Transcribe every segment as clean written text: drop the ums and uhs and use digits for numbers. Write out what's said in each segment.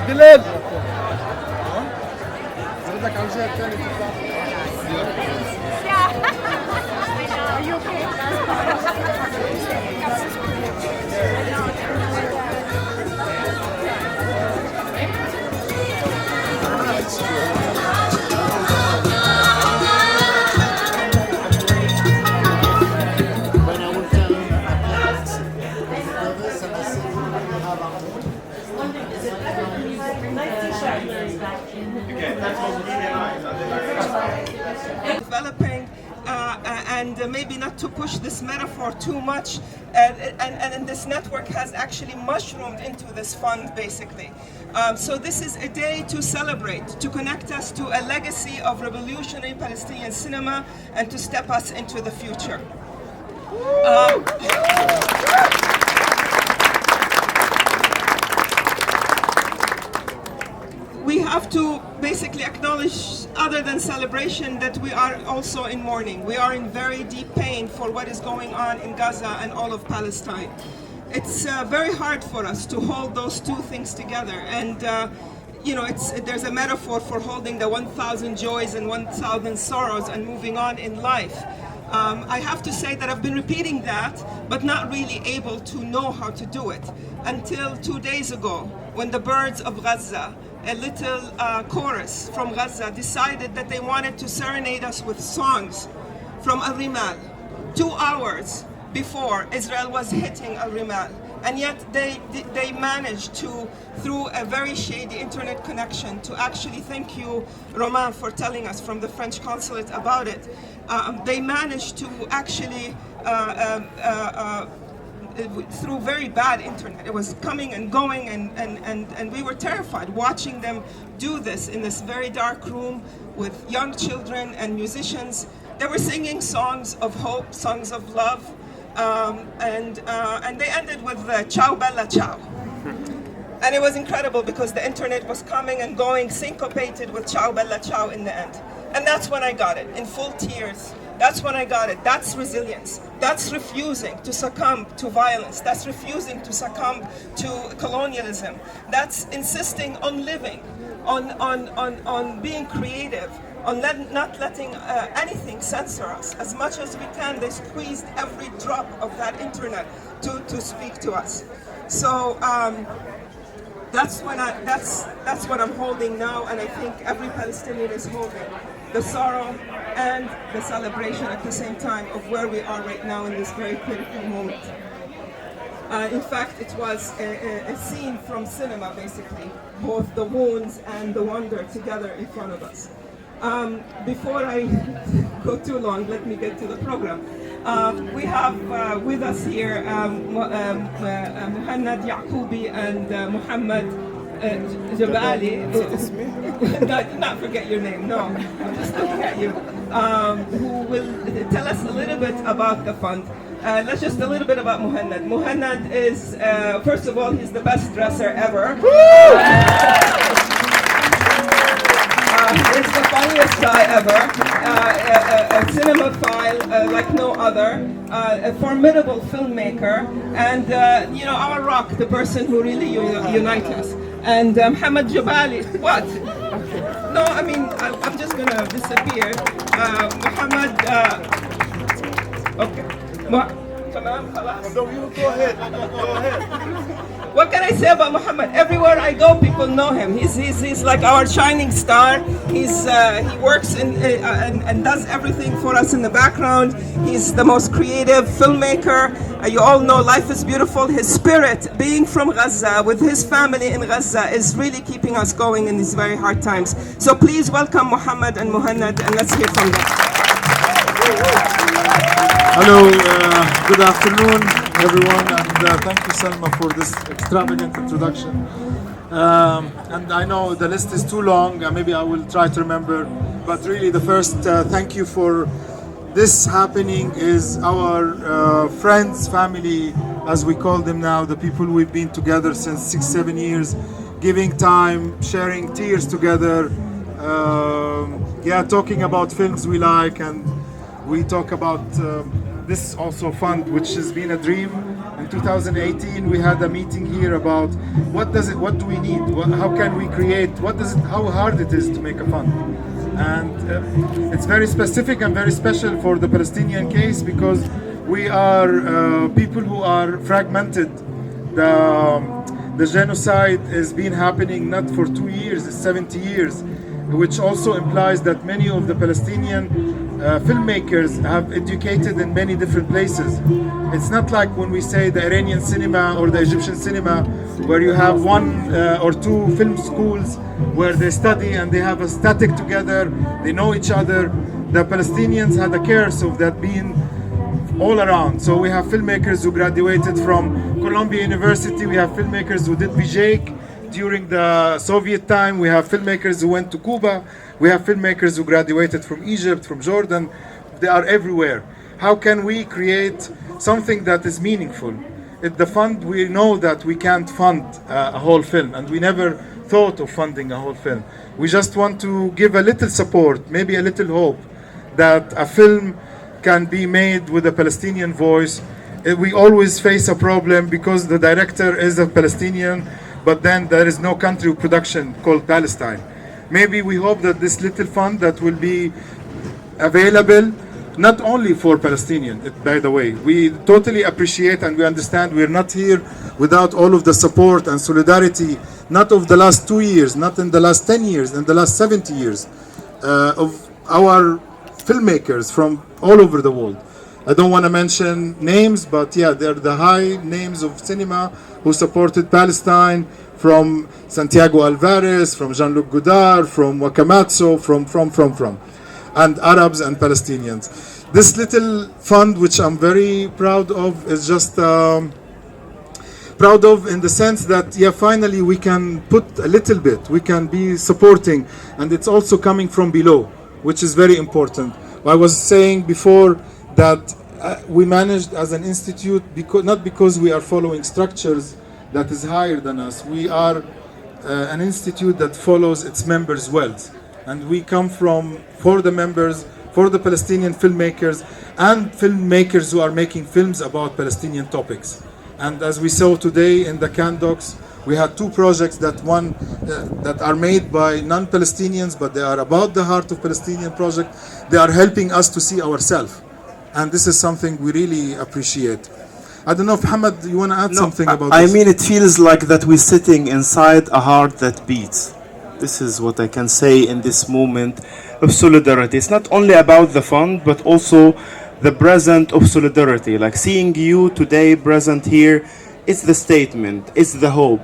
بلال developing and maybe not to push this metaphor too much, and this network has actually mushroomed into this fund basically. So this is a day to celebrate, to connect us to a legacy of revolutionary Palestinian cinema and to step us into the future. We have to basically acknowledge, other than celebration, that we are also in mourning. We are in very deep pain for what is going on in Gaza and all of Palestine. It's very hard for us to hold those two things together. And there's a metaphor for holding the 1,000 joys and 1,000 sorrows and moving on in life. I have to say that I've been repeating that, but not really able to know how to do it until 2 days ago, when the birds of Gaza, a little chorus from Gaza, decided that they wanted to serenade us with songs from Al Rimal 2 hours before Israel was hitting Al Rimal. And yet they managed to, through a very shady internet connection, to actually, thank you, Romain, for telling us from the French consulate about it. They managed to actually, through very bad internet, it was coming and going, and we were terrified watching them do this in this very dark room with young children and musicians. They were singing songs of hope, songs of love. And they ended with Ciao Bella Ciao. And it was incredible because the internet was coming and going, syncopated with Ciao Bella Ciao in the end. And that's when I got it, in full tears. That's when I got it. That's resilience. That's refusing to succumb to violence. That's refusing to succumb to colonialism. That's insisting on living, on being creative, on not letting anything censor us. As much as we can, they squeezed every drop of that internet to speak to us. So that's what I'm holding now, and I think every Palestinian is holding the sorrow and the celebration at the same time of where we are right now in this very critical moment. In fact, it was a scene from cinema, basically, both the wounds and the wonder together in front of us. Before I go too long, let me get to the program. We have with us here Muhannad Yaqoubi and Muhammad Jabali. No, I did not forget your name, no. I'm just looking at you. Who will tell us a little bit about the fund. Let's just a little bit about Muhannad. Muhannad is, first of all, he's the best dresser ever. He's the funniest guy ever, a cinemaphile like no other, a formidable filmmaker, and our rock, the person who really unites us. And Muhammad Jabali, what? No, I mean, I'm just gonna disappear. Muhammad, okay. No, you go ahead. Go ahead. What can I say about Muhammad? Everywhere I go, people know him. He's like our shining star. He works and does everything for us in the background. He's the most creative filmmaker. You all know Life is Beautiful. His spirit, being from Gaza, with his family in Gaza, is really keeping us going in these very hard times. So please welcome Muhammad and Muhannad, and let's hear from them. Hello, good afternoon everyone, and thank you Salma for this extravagant introduction. And I know the list is too long, maybe I will try to remember, but really the first thank you for this happening is our friends, family, as we call them now, the people we've been together since 6-7 years, giving time, sharing tears together, talking about films we like, and we talk about this also fund, which has been a dream, and in 2018 we had a meeting here about what do we need, how can we create, how hard it is to make a fund. And it's very specific and very special for the Palestinian case because we are people who are fragmented. The genocide has been happening not for 2 years, it's 70 years, which also implies that many of the Palestinian filmmakers have educated in many different places. It's not like when we say the Iranian cinema or the Egyptian cinema, where you have one or two film schools where they study and they have a static together, they know each other. The Palestinians had a curse of that being all around. So we have filmmakers who graduated from Columbia University, we have filmmakers who did Bijak during the Soviet time, we have filmmakers who went to Cuba, we have filmmakers who graduated from Egypt, from Jordan. They are everywhere. How can we create something that is meaningful? At the fund, we know that we can't fund a whole film, and we never thought of funding a whole film. We just want to give a little support, maybe a little hope, that a film can be made with a Palestinian voice. We always face a problem because the director is a Palestinian, but then there is no country of production called Palestine. Maybe we hope that this little fund that will be available not only for Palestinian, by the way, we totally appreciate and we understand we're not here without all of the support and solidarity, not of the last 2 years, not in the last 10 years, in the last 70 years, of our filmmakers from all over the world. I don't want to mention names, but yeah, they're the high names of cinema who supported Palestine, from Santiago Alvarez, from Jean-Luc Godard, from Wakamatsu, from, and Arabs and Palestinians. This little fund, which I'm very proud of, is just proud of in the sense that, yeah, finally we can put a little bit, we can be supporting, and it's also coming from below, which is very important. I was saying before that we managed as an institute, not because we are following structures that is higher than us. We are an institute that follows its members' wealth. And we come from, for the members, for the Palestinian filmmakers, and filmmakers who are making films about Palestinian topics. And as we saw today in the Cannes Docs, we had two projects that are made by non-Palestinians, but they are about the heart of Palestinian project. They are helping us to see ourselves. And this is something we really appreciate. I don't know if Hamad, you want to add something about this? I mean, it feels like that we're sitting inside a heart that beats. This is what I can say in this moment of solidarity. It's not only about the fund, but also the present of solidarity. Like seeing you today present here, it's the statement, it's the hope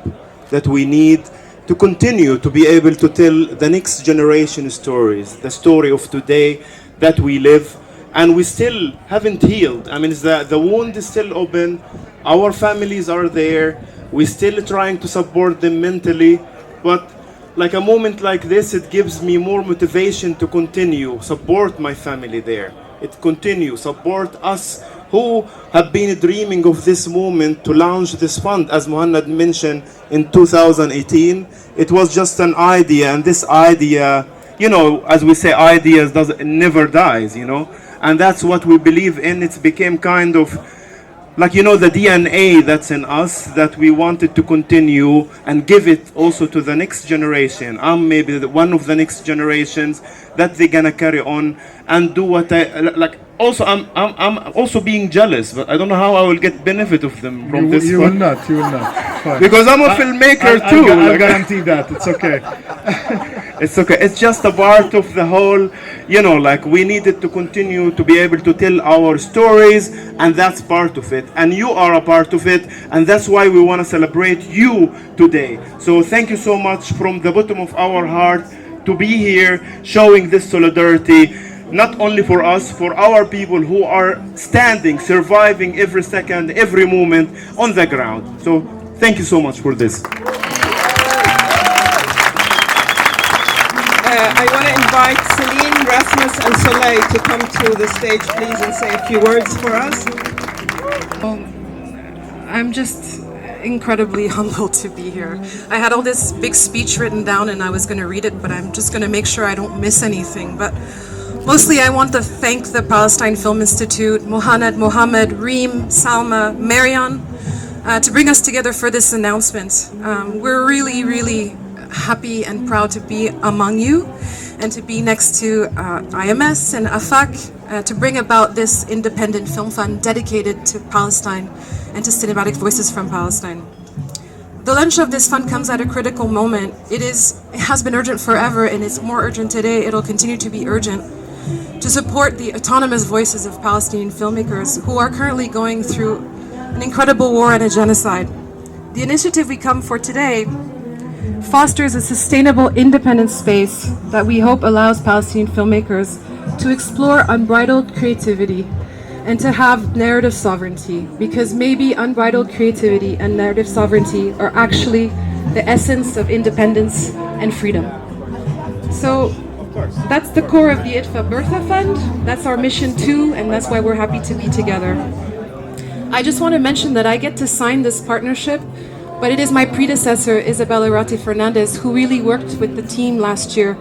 that we need to continue to be able to tell the next generation stories, the story of today that we live. And we still haven't healed. I mean, the wound is still open. Our families are there. We're still trying to support them mentally. But like a moment like this, it gives me more motivation to continue, support my family there. It continue, support us who have been dreaming of this moment to launch this fund. As Muhammad mentioned, in 2018, it was just an idea. And this idea, you know, as we say, ideas never dies, you know. And that's what we believe in. It's became kind of like, you know, the DNA that's in us that we wanted to continue and give it also to the next generation. I'm maybe one of the next generations that they're gonna carry on and do what I like. Also, I'm also being jealous, but I don't know how I will get benefit of them from this. You will not. Fine. Because I'm a filmmaker too. I guarantee that. It's okay. It's okay. It's just a part of the whole, you know, like we needed to continue to be able to tell our stories, and that's part of it. And you are a part of it, and that's why we want to celebrate you today. So thank you so much from the bottom of our heart to be here showing this solidarity, not only for us, for our people who are standing, surviving every second, every moment on the ground. So thank you so much for this. I want to invite Celine, Rasmus, and Soleil to come to the stage, please, and say a few words for us. I'm just incredibly humbled to be here. I had all this big speech written down and I was going to read it, but I'm just going to make sure I don't miss anything. But mostly I want to thank the Palestine Film Institute, Mohamed, Reem, Salma, Marian, to bring us together for this announcement. We're really, really happy and proud to be among you and to be next to IMS and AFAC to bring about this independent film fund dedicated to Palestine and to cinematic voices from Palestine. The launch of this fund comes at a critical moment. It has been urgent forever, and it's more urgent today. It'll continue to be urgent to support the autonomous voices of Palestinian filmmakers who are currently going through an incredible war and a genocide. The initiative we come for today fosters a sustainable, independent space that we hope allows Palestinian filmmakers to explore unbridled creativity and to have narrative sovereignty, because maybe unbridled creativity and narrative sovereignty are actually the essence of independence and freedom. So that's the core of the ITFA Bertha Fund. That's our mission too, and that's why we're happy to be together. I just want to mention that I get to sign this partnership, but it is my predecessor, Isabella Rati Fernandez, who really worked with the team last year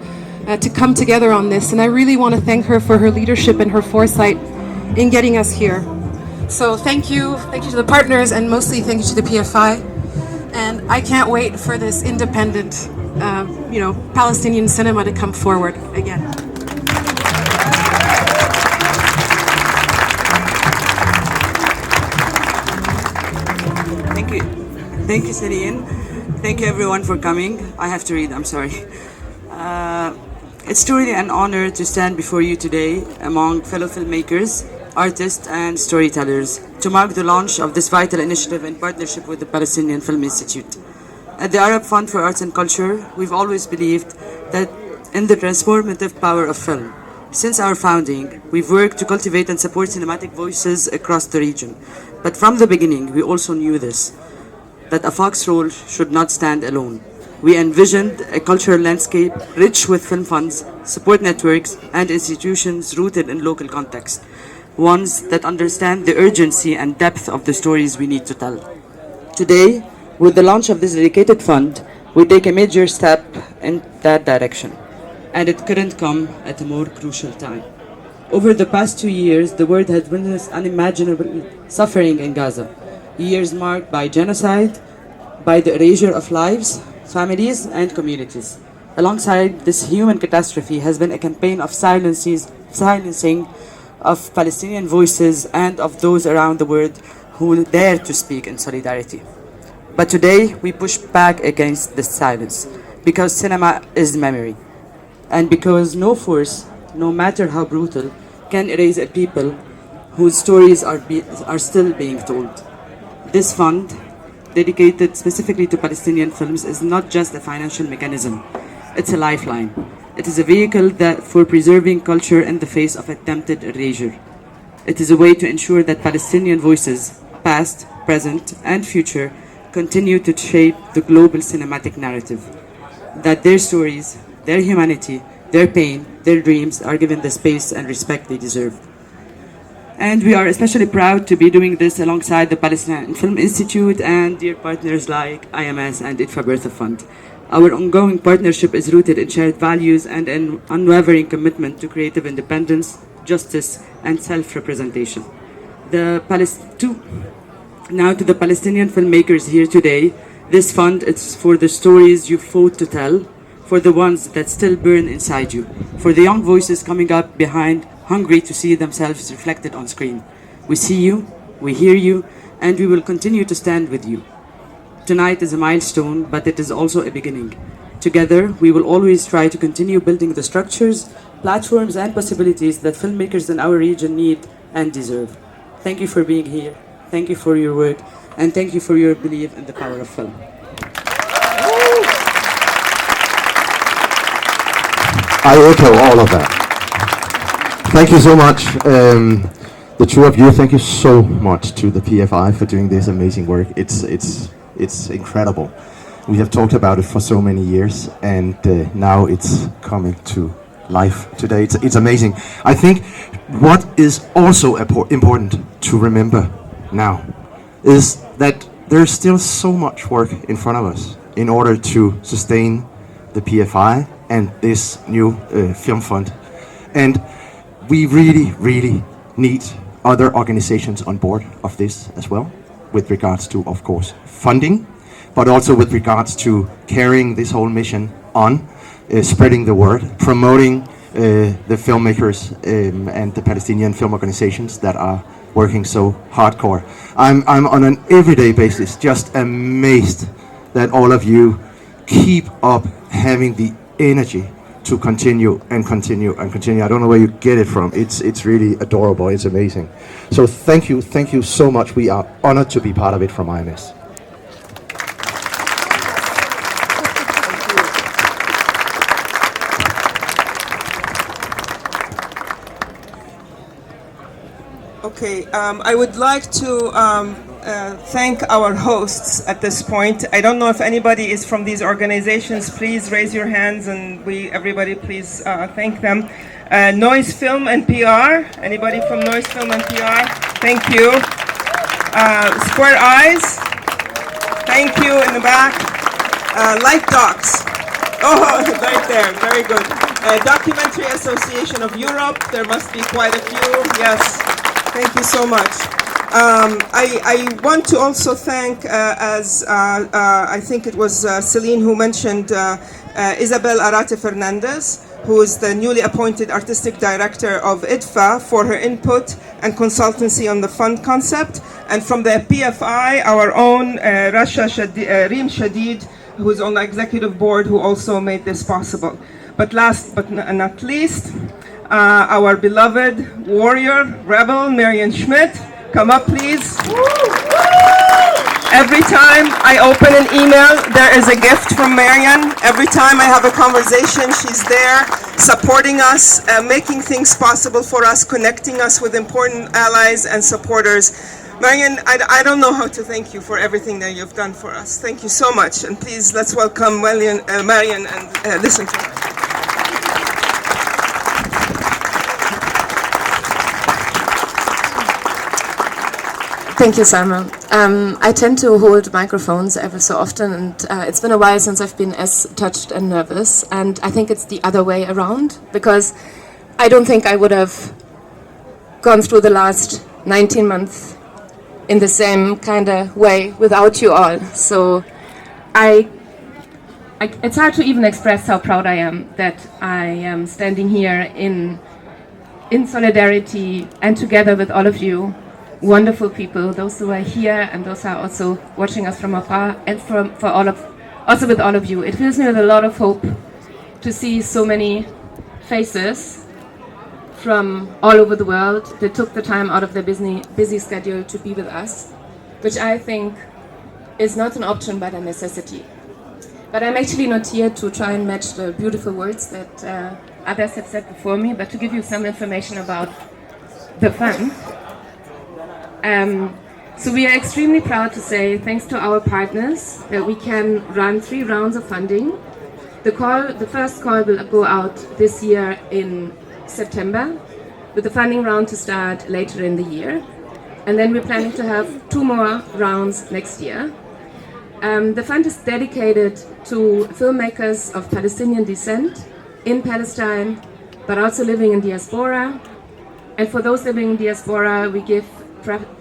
to come together on this. And I really want to thank her for her leadership and her foresight in getting us here. So thank you to the partners, and mostly thank you to the PFI. And I can't wait for this independent, Palestinian cinema to come forward again. Thank you, Serine. Thank you everyone for coming. I have to read, I'm sorry. It's truly an honor to stand before you today among fellow filmmakers, artists and storytellers to mark the launch of this vital initiative in partnership with the Palestinian Film Institute. At the Arab Fund for Arts and Culture, we've always believed that in the transformative power of film. Since our founding, we've worked to cultivate and support cinematic voices across the region. But from the beginning, we also knew this, that AFAC's role should not stand alone. We envisioned a cultural landscape rich with film funds, support networks, and institutions rooted in local context, ones that understand the urgency and depth of the stories we need to tell. Today, with the launch of this dedicated fund, we take a major step in that direction, and it couldn't come at a more crucial time. Over the past 2 years, the world has witnessed unimaginable suffering in Gaza, years marked by genocide, by the erasure of lives, families, and communities. Alongside this human catastrophe has been a campaign of silencing of Palestinian voices and of those around the world who dare to speak in solidarity. But today, we push back against this silence, because cinema is memory, and because no force, no matter how brutal, can erase a people whose stories are still being told. This fund, dedicated specifically to Palestinian films, is not just a financial mechanism. It's a lifeline. It is a vehicle for preserving culture in the face of attempted erasure. It is a way to ensure that Palestinian voices, past, present, and future, continue to shape the global cinematic narrative. That their stories, their humanity, their pain, their dreams are given the space and respect they deserve. And we are especially proud to be doing this alongside the Palestinian Film Institute and dear partners like IMS and ITFA Bertha Fund. Our ongoing partnership is rooted in shared values and an unwavering commitment to creative independence, justice, and self-representation. Now to the Palestinian filmmakers here today, this fund is for the stories you fought to tell, for the ones that still burn inside you, for the young voices coming up behind, hungry to see themselves reflected on screen. We see you, we hear you, and we will continue to stand with you. Tonight is a milestone, but it is also a beginning. Together, we will always try to continue building the structures, platforms, and possibilities that filmmakers in our region need and deserve. Thank you for being here. Thank you for your work, and thank you for your belief in the power of film. I echo all of that. Thank you so much, the two of you. Thank you so much to the PFI for doing this amazing work. It's incredible. We have talked about it for so many years, and now it's coming to life today. It's amazing. I think what is also important to remember now is that there's still so much work in front of us in order to sustain the PFI and this new film fund. And we really need other organizations on board of this as well. with regards to, of course, funding, but also with regards to carrying this whole mission on, spreading the word, promoting the filmmakers and the Palestinian film organizations that are working so hardcore. I'm on an everyday basis just amazed that all of you keep up having the energy to continue and continue and continue. I don't know where you get it from. It's really adorable. It's amazing. So thank you so much. We are honored to be part of it from IMS. Okay, I would like to thank our hosts at this point. I don't know if anybody is from these organizations. Please raise your hands, and everybody please thank them. Noise Film and PR. Anybody from Noise Film and PR? Thank you. Square Eyes. Thank you in the back. Light Docs. Oh, right there. Very good. Documentary Association of Europe. There must be quite a few. Yes. Thank you so much. I want to also thank, as I think it was Celine who mentioned, Isabel Arate Fernandez, who is the newly appointed artistic director of IDFA, for her input and consultancy on the fund concept. And from the PFI, our own Reem Shadid, who is on the executive board, who also made this possible. But last but not least, our beloved warrior, rebel, Marian Schmidt. Come up, please. Every time I open an email, there is a gift from Marian. Every time I have a conversation, she's there, supporting us, making things possible for us, connecting us with important allies and supporters. Marian, I don't know how to thank you for everything that you've done for us. Thank you so much. And please, let's welcome Marian and listen to her. Thank you, Salma. I tend to hold microphones ever so often, and it's been a while since I've been as touched and nervous, and I think it's the other way around, because I don't think I would have gone through the last 19 months in the same kind of way without you all. So it's hard to even express how proud I am that I am standing here in solidarity and together with all of you, wonderful people, those who are here and those who are also watching us from afar, and also with all of you. It fills me with a lot of hope to see so many faces from all over the world that took the time out of their busy schedule to be with us, which I think is not an option but a necessity. But I'm actually not here to try and match the beautiful words that others have said before me, but to give you some information about the fund. So we are extremely proud to say thanks to our partners that we can run 3 rounds of funding. The first call will go out this year in September, with the funding round to start later in the year. And then we're planning to have 2 more rounds next year. The fund is dedicated to filmmakers of Palestinian descent in Palestine, but also living in diaspora. And for those living in diaspora, we give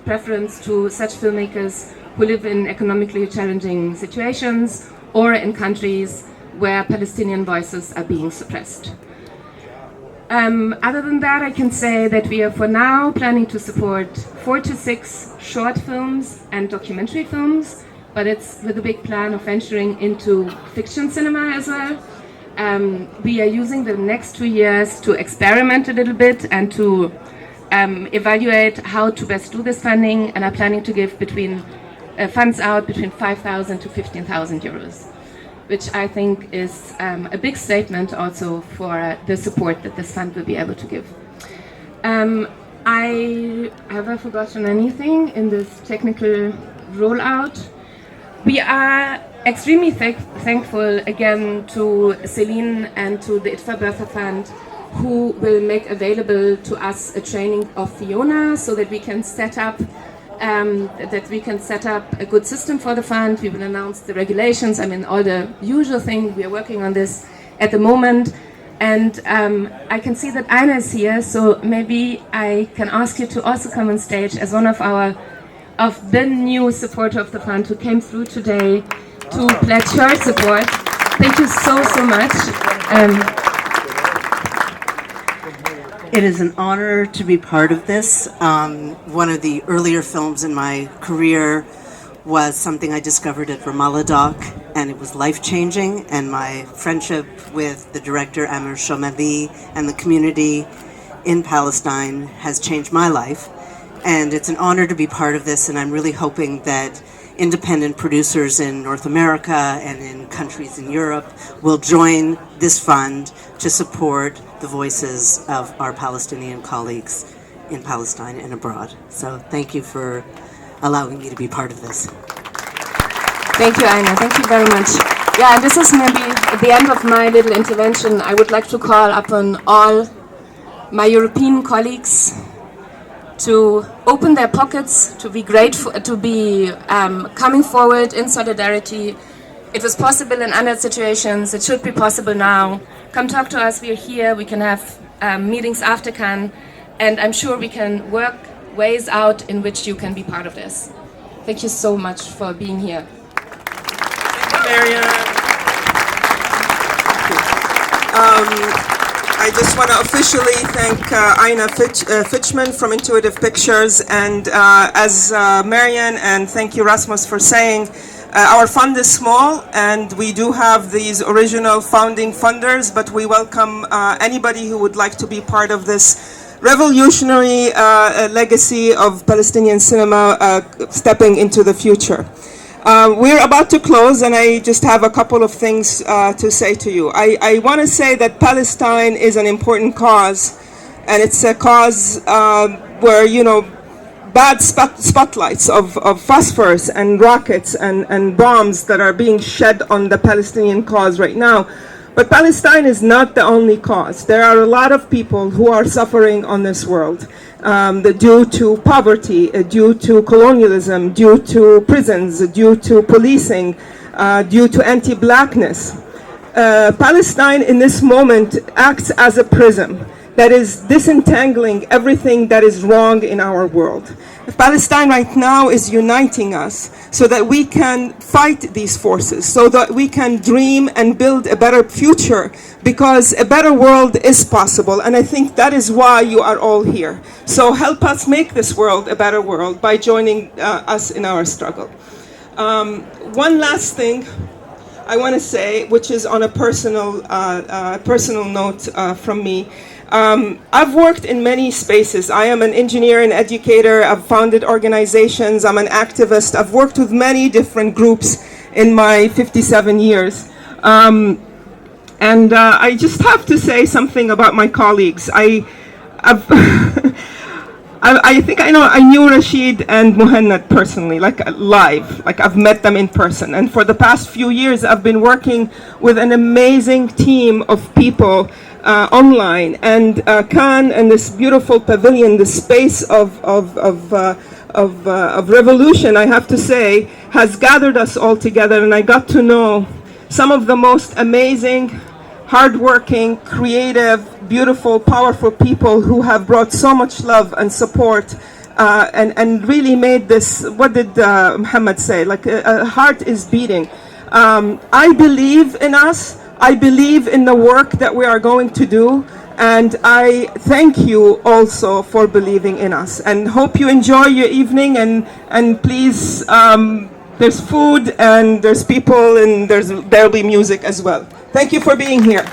preference to such filmmakers who live in economically challenging situations or in countries where Palestinian voices are being suppressed. Other than that, I can say that we are for now planning to support 4 to 6 short films and documentary films, but it's with a big plan of venturing into fiction cinema as well. We are using the next 2 years to experiment a little bit and to evaluate how to best do this funding, and are planning to give funds out between 5,000 to 15,000 euros, which I think is a big statement also for the support that this fund will be able to give. Have I forgotten anything in this technical rollout? We are extremely thankful again to Celine and to the IDFA Bertha Fund, who will make available to us a training of Fiona so that we can set up a good system for the fund. We will announce the regulations, all the usual thing. We are working on this at the moment. And I can see that Aina is here, so maybe I can ask you to also come on stage as one of our of the new supporter of the fund who came through today to pledge her support. Thank you so, so much. It is an honor to be part of this. One of the earlier films in my career was something I discovered at Ramallah Doc, and it was life-changing, and my friendship with the director Amir Shomali and the community in Palestine has changed my life. And it's an honor to be part of this, and I'm really hoping that independent producers in North America and in countries in Europe will join this fund to support the voices of our Palestinian colleagues in Palestine and abroad. So thank you for allowing me to be part of this. Thank you, Aina. Thank you very much. Yeah, and this is maybe at the end of my little intervention. I would like to call upon all my European colleagues to open their pockets, to be grateful, to be coming forward in solidarity. It was possible in other situations. It should be possible now. Come talk to us. We are here. We can have meetings after Cannes, and I'm sure we can work ways out in which you can be part of this. Thank you so much for being here. Marianne. I just want to officially thank Aina Fitchman from Intuitive Pictures, and as Marianne, and thank you Rasmus for saying, our fund is small and we do have these original founding funders, but we welcome anybody who would like to be part of this revolutionary legacy of Palestinian cinema stepping into the future. We're about to close, and I just have a couple of things to say to you. I want to say that Palestine is an important cause, and it's a cause where, you know, bad spotlights of phosphorus and rockets and bombs that are being shed on the Palestinian cause right now. But Palestine is not the only cause. There are a lot of people who are suffering on this world due to poverty, due to colonialism, due to prisons, due to policing, due to anti-blackness. Palestine in this moment acts as a prism that is disentangling everything that is wrong in our world. Palestine right now is uniting us so that we can fight these forces, so that we can dream and build a better future, because a better world is possible, and I think that is why you are all here. So help us make this world a better world by joining us in our struggle. One last thing I want to say, which is on a personal note from me. I've worked in many spaces. I am an engineer and educator. I've founded organizations. I'm an activist. I've worked with many different groups in my 57 years. And I just have to say something about my colleagues. I think I knew Rashid and Muhannad personally, like live, like I've met them in person. And for the past few years, I've been working with an amazing team of people online, and Cannes and this beautiful pavilion, the space of revolution, I have to say, has gathered us all together, and I got to know some of the most amazing, hardworking, creative, beautiful, powerful people who have brought so much love and support and really made this, what did Muhammad say, like a heart is beating. I believe in us. I believe in the work that we are going to do, and I thank you also for believing in us, and hope you enjoy your evening, and please, there's food and there's people and there'll be music as well. Thank you for being here.